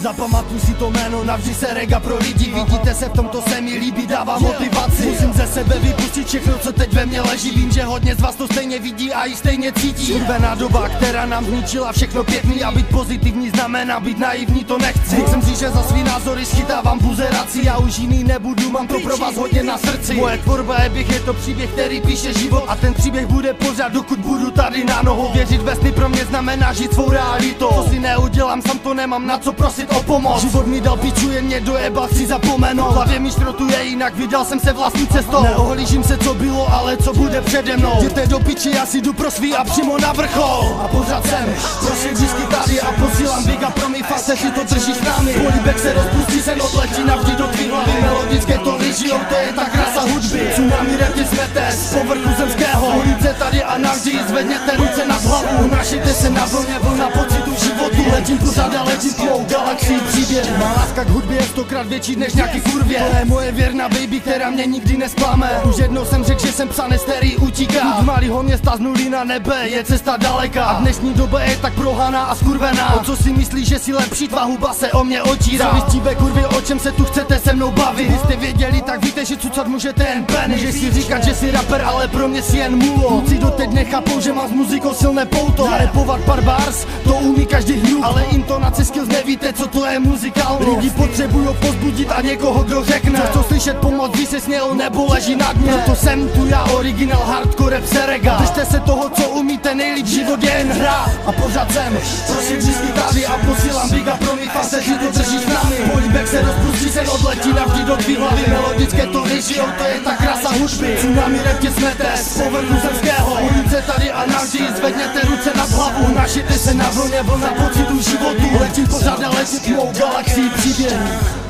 Zapamatuj si to jméno, navždy se rega pro lidi. Vidíte se v tomto, se mi líbí, dává motivaci. Musím ze sebe vypustit všechno, co teď ve mně leží. Vím, že hodně z vás to stejně vidí a i stejně cítí. Skurvená doba, která nám zničila všechno pěkný. A být pozitivní znamená být naivní, to nechci. Jsem si, že za svý názory schytávám buzeraci. Já už jiný nebudu, mám to pro vás hodně na srdci. Moje tvorba je běh, je to příběh, který píše život. A ten příběh bude pořád, dokud budu tady na nohou. Věřit ve sny pro mě znamená žít svou realitou. Co si neudělám, sám to nemám na co prosit o pomoc. Život mi dal piču, jen mě dojebal, chci zapomenout. Hlavě mi šrotuje, jinak vydal jsem se vlastní cestou. Neohlížím se, co bylo, ale co bude přede mnou. Jděte do piči, já si jdu pro svý a přímo na vrchol. A pořád jsem prostě vždycky tady a posílám big a pro mý fase, si to drží s námi. Políbek se rozpustí, se odletí navždy do tvý hlavy. Melodické to vyžijou, to je ta krása hudby. Tsunami rap tě smete z povrchu zemského. Ulice tady a navždy zvedněte ruce nad hlavu. Unašejte se na vlně, vlna pocitu životu. Letím pořád a letím tlou galaxii příběh. Má láska k hudbě je 100krát větší než nějaký kurvě. To je moje věrná baby, která mě nikdy nesklame. Už jednou jsem řekl, že jsem psa který utíká. Od malýho města z nuly na nebe je cesta daleká. A dnešní doba je tak prohaná a skurvená. O co si myslíš, že si lepší, tvá huba se o mě otírá. Zavistíme kurvě, o čem se tu chcete se mnou bavit. Když jste věděli, tak víte, že cucat můžete jen pen. Můžeš si říkat, že jsi rapper, ale pro mě si jen mulo. Kluci doteď nechápou, že mám s muzikou silné pouto. Zarepovat pár bars, to umí každý hňup. Ale intonace skills nevíte, co to je muzikálnost. Lidi potřebují pozbudit a někoho, kdo řekne. Chcou slyšet pomoc, když se směl nebo leží na dně. Proto jsem tu já, originál hardcore rap serega. Držte se toho, co umíte, nejlíp, život je jen hra. A pořád jsem prostě vždycky tady a posílám big a pro mý fase, že to drží s námi. Políbek se rozpustí, se odletí navždy do tvý hlavy. Melodické to vyžijou, to je ta krása hudby. Tsunami rap tě smete z povrchu zemského. Ulice tady a navždy zvedněte ruce nad hlavu. Unašejte se na vlně, vlna pocitu životu. Letím pořád a letím tmou galaxii příběh.